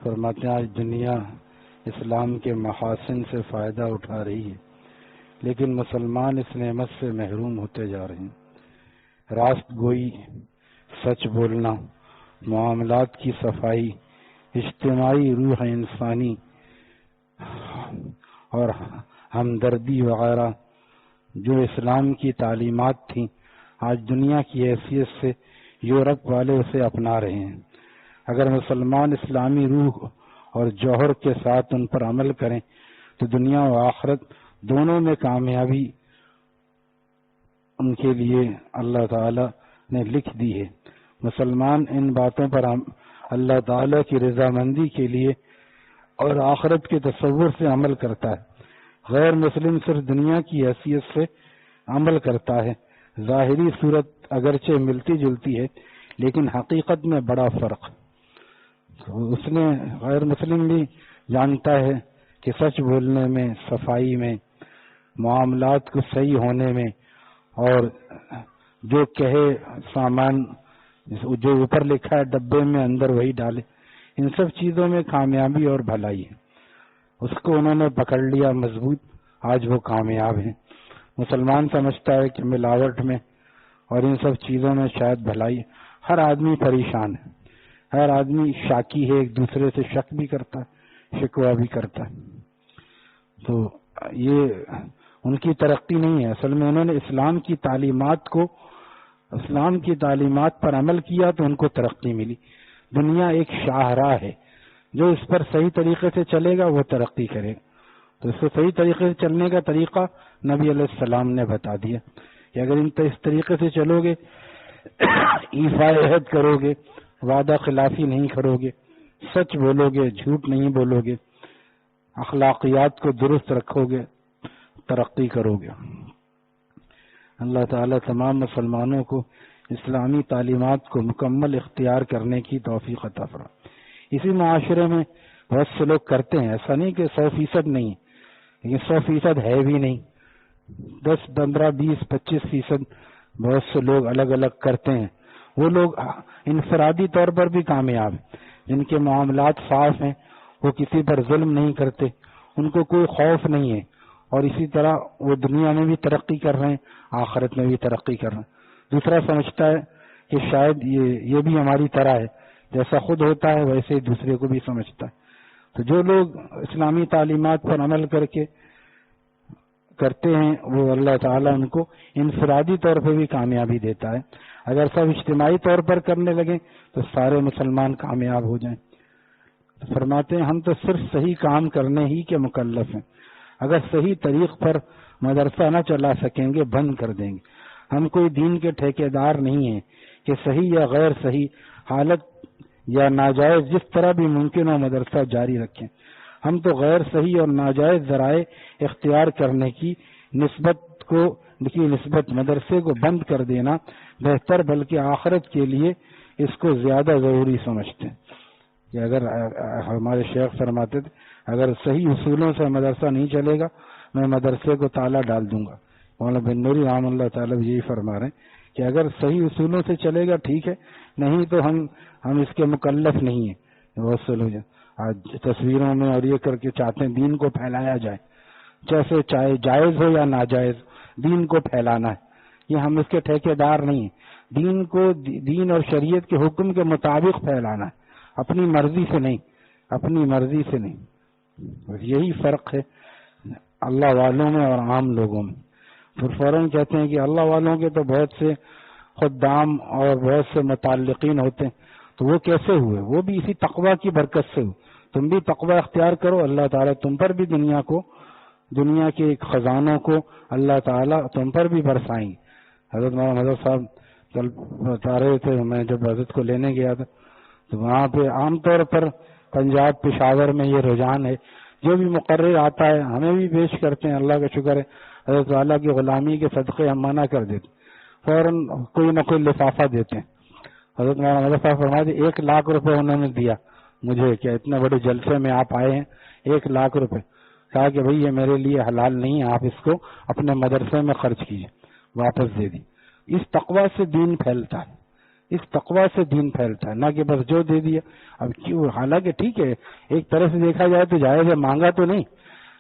فرماتے ہیں آج دنیا اسلام کے محاسن سے فائدہ اٹھا رہی ہے، لیکن مسلمان اس نعمت سے محروم ہوتے جا رہے ہیں۔ راست گوئی، سچ بولنا، معاملات کی صفائی، اجتماعی روح انسانی اور ہمدردی وغیرہ جو اسلام کی تعلیمات تھیں، آج دنیا کی حیثیت سے یورپ والے اسے اپنا رہے ہیں۔ اگر مسلمان اسلامی روح اور جوہر کے ساتھ ان پر عمل کریں تو دنیا و آخرت دونوں میں کامیابی ان کے لیے اللہ تعالی نے لکھ دی ہے۔ مسلمان ان باتوں پر اللہ تعالی کی رضامندی کے لیے اور آخرت کے تصور سے عمل کرتا ہے۔ غیر مسلم صرف دنیا کی حیثیت سے عمل کرتا ہے۔ ظاہری صورت اگرچہ ملتی جلتی ہے لیکن حقیقت میں بڑا فرق۔ اس نے غیر مسلم بھی جانتا ہے کہ سچ بولنے میں، صفائی میں، معاملات کو صحیح ہونے میں، اور جو کہے سامان جو اوپر لکھا ہے ڈبے میں اندر وہی ڈالے، ان سب چیزوں میں کامیابی اور بھلائی ہے۔ اس کو انہوں نے پکڑ لیا مضبوط، آج وہ کامیاب ہیں۔ مسلمان سمجھتا ہے کہ ملاوٹ میں اور ان سب چیزوں میں شاید بھلائی ہے۔ ہر آدمی پریشان ہے، ہر آدمی شاکی ہے، ایک دوسرے سے شک بھی کرتا ہے، شکوہ بھی کرتا ہے۔ تو یہ ان کی ترقی نہیں ہے، اصل میں انہوں نے اسلام کی تعلیمات پر عمل کیا تو ان کو ترقی ملی۔ دنیا ایک شاہراہ ہے، جو اس پر صحیح طریقے سے چلے گا وہ ترقی کرے گا۔ تو اس کو صحیح طریقے سے چلنے کا طریقہ نبی علیہ السلام نے بتا دیا کہ اگر اس طریقے سے چلو گے، ایفاء عہد کرو گے، وعدہ خلافی نہیں کرو گے، سچ بولو گے، جھوٹ نہیں بولو گے، اخلاقیات کو درست رکھو گے، ترقی کرو گے۔ اللہ تعالیٰ تمام مسلمانوں کو اسلامی تعلیمات کو مکمل اختیار کرنے کی توفیق عطا فرمائے۔ اسی معاشرے میں بہت سے لوگ کرتے ہیں، ایسا نہیں کہ 100% نہیں ہے، لیکن 100% ہے بھی نہیں، 10، 15، 20، 25% بہت سے لوگ الگ الگ کرتے ہیں۔ وہ لوگ انفرادی طور پر بھی کامیاب ہیں، جن کے معاملات صاف ہیں، وہ کسی پر ظلم نہیں کرتے، ان کو کوئی خوف نہیں ہے، اور اسی طرح وہ دنیا میں بھی ترقی کر رہے ہیں، آخرت میں بھی ترقی کر رہے ہیں۔ دوسرا سمجھتا ہے کہ شاید یہ بھی ہماری طرح ہے، جیسا خود ہوتا ہے ویسے ہی دوسرے کو بھی سمجھتا ہے۔ تو جو لوگ اسلامی تعلیمات پر عمل کرتے ہیں وہ اللہ تعالیٰ ان کو انفرادی طور پہ بھی کامیابی دیتا ہے۔ اگر سب اجتماعی طور پر کرنے لگیں تو سارے مسلمان کامیاب ہو جائیں۔ فرماتے ہیں ہم تو صرف صحیح کام کرنے ہی کے مکلف ہیں، اگر صحیح طریق پر مدرسہ نہ چلا سکیں گے بند کر دیں گے۔ ہم کوئی دین کے ٹھیکیدار نہیں ہیں کہ صحیح یا غیر صحیح حالت یا ناجائز جس طرح بھی ممکن ہو مدرسہ جاری رکھیں۔ ہم تو غیر صحیح اور ناجائز ذرائع اختیار کرنے کی نسبت مدرسے کو بند کر دینا بہتر، بلکہ آخرت کے لیے اس کو زیادہ ضروری سمجھتے ہیں۔ کہ اگر ہمارے شیخ فرماتے تھے اگر صحیح اصولوں سے مدرسہ نہیں چلے گا میں مدرسے کو تالا ڈال دوں گا۔ مولانا بن نوری رحمہ اللہ تعالیٰ یہی فرما رہے ہیں کہ اگر صحیح اصولوں سے چلے گا ٹھیک ہے، نہیں تو ہم اس کے مکلف نہیں ہیں۔ بہت سے لوگ آج تصویروں میں اور یہ کر کے چاہتے ہیں دین کو پھیلایا جائے، جیسے چاہے جائز ہو یا ناجائز دین کو پھیلانا ہے۔ یہ ہم اس کے ٹھیکیدار نہیں ہیں، دین کو دین اور شریعت کے حکم کے مطابق پھیلانا ہے، اپنی مرضی سے نہیں، اپنی مرضی سے نہیں۔ یہی فرق ہے اللہ والوں میں اور عام لوگوں میں۔ پھر فوراً کہتے ہیں کہ اللہ والوں کے تو بہت سے خدام اور بہت سے متعلقین ہوتے ہیں، تو وہ کیسے ہوئے؟ وہ بھی اسی تقوی کی برکت سے ہوئے۔ تم بھی تقوی اختیار کرو، اللہ تعالیٰ تم پر بھی دنیا کے خزانوں کو اللہ تعالیٰ تم پر بھی برسائیں گے۔ حضرت مولانا حضرت صاحب کل بتا رہے تھے، میں جب حضرت کو لینے گیا تھا تو وہاں پہ عام طور پر پنجاب پشاور میں یہ رجحان ہے، جو بھی مقرر آتا ہے ہمیں بھی پیش کرتے ہیں، اللہ کا شکر ہے حضرت والا کی غلامی کے صدقے ہم منع کر دیتے، فوراً کوئی نہ کوئی لفافہ دیتے ہیں۔ حضرت مولانا حضرت صاحب فرماتے 1 لاکھ روپے انہوں نے دیا مجھے کہ اتنے بڑے جلسے میں آپ آئے ہیں، 1 لاکھ روپے، کہا کہ بھئی یہ میرے لیے حلال نہیں ہے، آپ اس کو اپنے مدرسے میں خرچ کیجیے، واپس دے دی۔ اس تقوی سے دین پھیلتا ہے، اس تقوی سے دین پھیلتا ہے، نہ کہ بس جو دے دیا۔ اب کیوں، حالانکہ ٹھیک ہے ایک طرح سے دیکھا جائے تو جائز ہے، مانگا تو نہیں،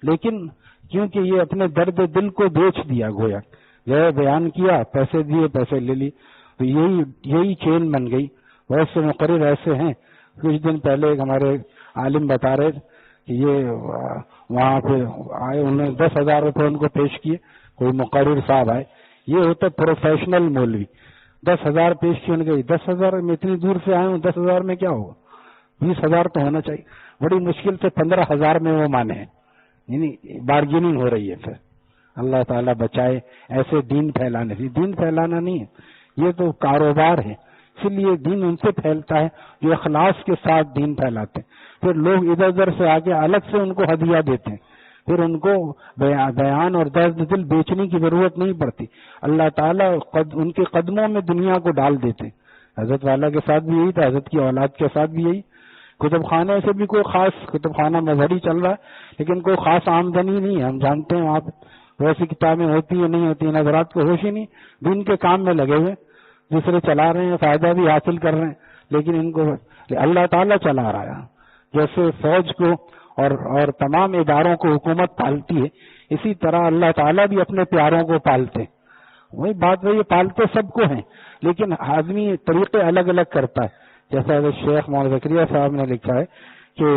لیکن کیونکہ یہ اپنے درد دل کو بیچ دیا، گویا گئے بیان کیا، پیسے دیے، پیسے لے لی، تو یہی چین بن گئی۔ بہت سے مقرر ایسے ہیں، کچھ دن پہلے ایک ہمارے عالم بتا رہے تھے کہ یہ وہاں پہ آئے، انہوں نے 10,000 روپے ان کو پیش کیے، کوئی مقرر صاحب آئے، یہ ہوتا پروفیشنل مولوی، 10,000 پیش کیے، ان کے 10,000 میں اتنی دور سے آئے ہوں، 10,000 میں کیا ہوگا، 20,000 تو ہونا چاہیے، بڑی مشکل سے 15,000 میں وہ مانے ہیں، یعنی بارگیننگ ہو رہی ہے۔ پھر اللہ تعالیٰ بچائے ایسے دین پھیلانے سے، دین پھیلانا نہیں ہے، یہ تو کاروبار ہے، اسی لیے دین ان سے پھیلتا ہے جو اخلاص کے ساتھ دین پھیلاتے ہیں۔ پھر لوگ ادھر ادھر سے آ کے الگ سے ان کو ہدیہ دیتے ہیں، پھر ان کو بیان اور درد دل بیچنے کی ضرورت نہیں پڑتی، اللہ تعالیٰ ان کے قدموں میں دنیا کو ڈال دیتے ہیں۔ حضرت والا کے ساتھ بھی یہی تھا، حضرت کی اولاد کے ساتھ بھی یہی۔ کتب خانے سے بھی کوئی خاص، کتب خانہ مظہری چل رہا ہے لیکن کوئی خاص آمدنی نہیں ہے، ہم جانتے ہیں وہاں پہ ویسی کتابیں ہوتی ہیں نہیں ہوتی ہیں، حضرات کو ہوش ہی نہیں، دین کے کام میں لگے ہوئے، دوسرے چلا رہے ہیں، فائدہ بھی حاصل کر رہے ہیں، لیکن ان کو اللہ تعالیٰ چلا رہا ہے۔ جیسے فوج کو اور تمام اداروں کو حکومت پالتی ہے، اسی طرح اللہ تعالیٰ بھی اپنے پیاروں کو پالتے ہیں۔ وہی بات وہی پالتے سب کو ہیں، لیکن آدمی طریقے الگ الگ کرتا ہے۔ جیسا شیخ مولانا زکریا صاحب نے لکھا ہے کہ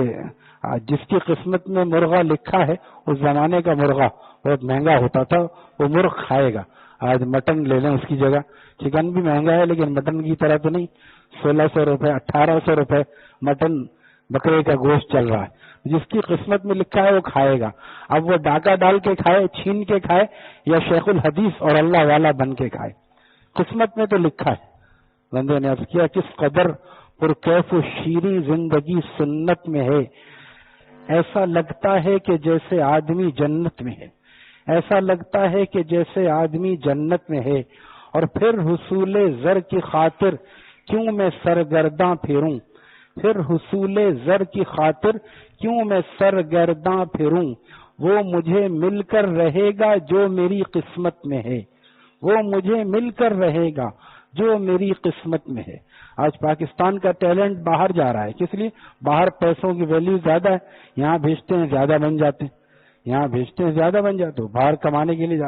جس کی قسمت میں مرغا لکھا ہے، اس زمانے کا مرغا بہت مہنگا ہوتا تھا، وہ مرغ کھائے گا۔ آج مٹن لے لیں اس کی جگہ، چکن بھی مہنگا ہے لیکن مٹن کی طرح تو نہیں، 1,600 روپے 1,800 روپے مٹن بکرے کا گوشت چل رہا ہے۔ جس کی قسمت میں لکھا ہے وہ کھائے گا، اب وہ ڈاکہ ڈال کے کھائے، چھین کے کھائے، یا شیخ الحدیث اور اللہ والا بن کے کھائے، قسمت میں تو لکھا ہے۔ بندے نے عرض کیا کس قدر پرکیف و شیریں زندگی سنت میں ہے، ایسا لگتا ہے کہ جیسے آدمی جنت میں ہے، ایسا لگتا ہے کہ جیسے آدمی جنت میں ہے، اور پھر حصول زر کی خاطر کیوں میں سرگرداں پھروں، پھر حصول زر کی خاطر کیوں میں سرگرداں پھروں، وہ مجھے مل کر رہے گا جو میری قسمت میں ہے، وہ مجھے مل کر رہے گا جو میری قسمت میں ہے۔ آج پاکستان کا ٹیلنٹ باہر جا رہا ہے، کس لیے؟ باہر پیسوں کی ویلیو زیادہ ہے، یہاں بھیجتے ہیں زیادہ بن جاتے ہیں، یہاں بھیجتے ہیں زیادہ بن جاتے، باہر کمانے کے لیے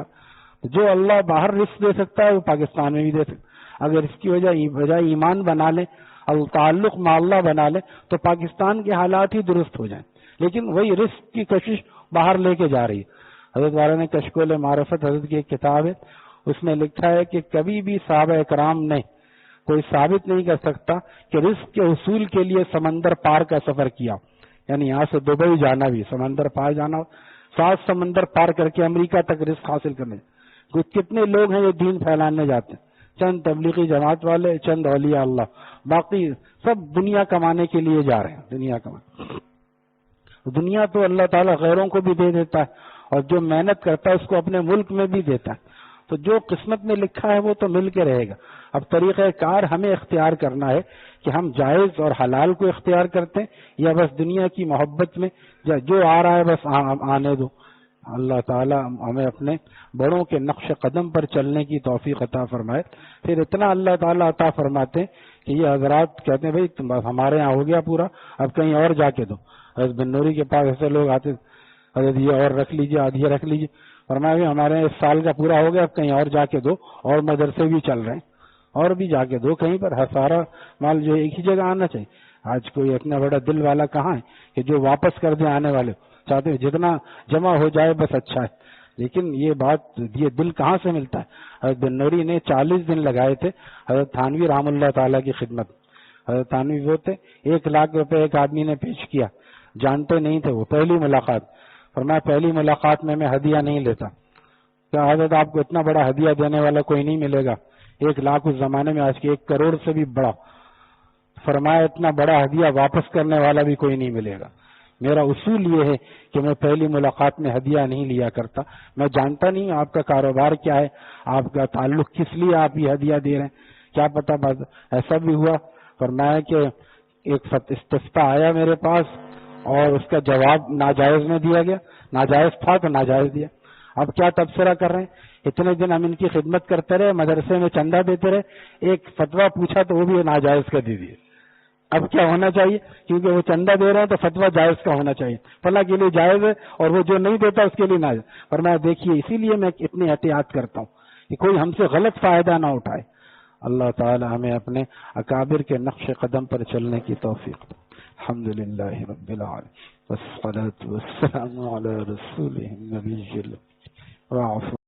جو اللہ باہر رزق دے سکتا ہے وہ پاکستان میں بھی دے سکتا۔ اگر اس کی وجہ ایمان بنا لیں، تعلق مع اللہ بنا لیں، تو پاکستان کے حالات ہی درست ہو جائیں، لیکن وہی رزق کی کشش باہر لے کے جا رہی ہے۔ حضرت والا نے کشکول معرفت حضرت کی ایک کتاب ہے، اس میں لکھا ہے کہ کبھی بھی صحابہ اکرام نے کوئی ثابت نہیں کر سکتا کہ رزق کے حصول کے لیے سمندر پار کا سفر کیا، یعنی یہاں سے دبئی جانا بھی سمندر پار جانا، 7 سمندر پار کر کے امریکہ تک رزق حاصل کرنے۔ کتنے لوگ ہیں جو دین پھیلانے جاتے ہیں، چند تبلیغی جماعت والے، چند اولیاء اللہ، باقی سب دنیا کمانے کے لیے جا رہے ہیں، دنیا کمانے۔ دنیا تو اللہ تعالیٰ غیروں کو بھی دے دیتا ہے، اور جو محنت کرتا ہے اس کو اپنے ملک میں بھی دیتا ہے، تو جو قسمت میں لکھا ہے وہ تو مل کے رہے گا۔ اب طریقہ کار ہمیں اختیار کرنا ہے کہ ہم جائز اور حلال کو اختیار کرتے ہیں، یا بس دنیا کی محبت میں جو آ رہا ہے بس آنے دو۔ اللہ تعالیٰ ہمیں اپنے بڑوں کے نقش قدم پر چلنے کی توفیق عطا فرمائے۔ پھر اتنا اللہ تعالیٰ عطا فرماتے ہیں کہ یہ حضرات کہتے ہیں بھائی ہمارے یہاں ہو گیا پورا، اب کہیں اور جا کے دو۔ حضرت بن نوری کے پاس ایسے لوگ آتے، حضرت یہ اور رکھ لیجیے، آدھی رکھ لیجیے، فرمایا بھی ہمارے یہاں 1 سال کا پورا ہو گیا، اب کہیں اور جا کے دو، اور مدرسے بھی چل رہے ہیں، اور بھی جا کے دو کہیں پر، سارا مال جو ایک ہی جگہ آنا چاہیے۔ آج کوئی اتنا بڑا دل والا کہاں ہے کہ جو واپس کر دیں آنے والے، چاہتے ہیں جتنا جمع ہو جائے بس اچھا ہے، لیکن یہ بات، یہ دل کہاں سے ملتا ہے؟ حضرت بن نوری نے 40 دن لگائے تھے حضرت تھانوی رحم اللہ تعالیٰ کی خدمت۔ حضرت تھانوی وہ تھے، 1 لاکھ روپے ایک آدمی نے پیش کیا، جانتے نہیں تھے وہ، پہلی ملاقات، فرمایا پہلی ملاقات میں ہدیہ نہیں لیتا۔ کیا حضرت آپ کو اتنا بڑا ہدیہ دینے والا کوئی نہیں ملے گا؟ 1 لاکھ اس زمانے میں آج کے 1 کروڑ سے بھی بڑا، فرمایا اتنا بڑا ہدیہ واپس کرنے والا بھی کوئی نہیں ملے گا۔ میرا اصول یہ ہے کہ میں پہلی ملاقات میں ہدیہ نہیں لیا کرتا، میں جانتا نہیں آپ کا کاروبار کیا ہے، آپ کا تعلق کس لیے آپ یہ ہدیہ دے رہے ہیں، کیا پتہ بات ایسا بھی ہوا۔ فرمایا کہ ایک استفتاء آیا میرے پاس اور اس کا جواب ناجائز میں دیا گیا، ناجائز تھا تو ناجائز دیا۔ اب کیا تبصرہ کر رہے ہیں؟ اتنے دن ہم ان کی خدمت کرتے رہے، مدرسے میں چندہ دیتے رہے، ایک فتویٰ پوچھا تو وہ بھی ناجائز کا دے دیے۔ اب کیا ہونا چاہیے؟ کیونکہ وہ چندہ دے رہے ہیں تو فتویٰ جائز کا ہونا چاہیے، فلاں کے لیے جائز ہے اور وہ جو نہیں دیتا اس کے لیے ناجائز۔ فرمایا دیکھیے اسی لیے میں اتنی احتیاط کرتا ہوں کہ کوئی ہم سے غلط فائدہ نہ اٹھائے۔ اللہ تعالی ہمیں اپنے اکابر کے نقش قدم پر چلنے کی توفیق دے۔ الحمدللہ رب العالمین والصلاة والسلام علی رسولہ النبی الرحمن۔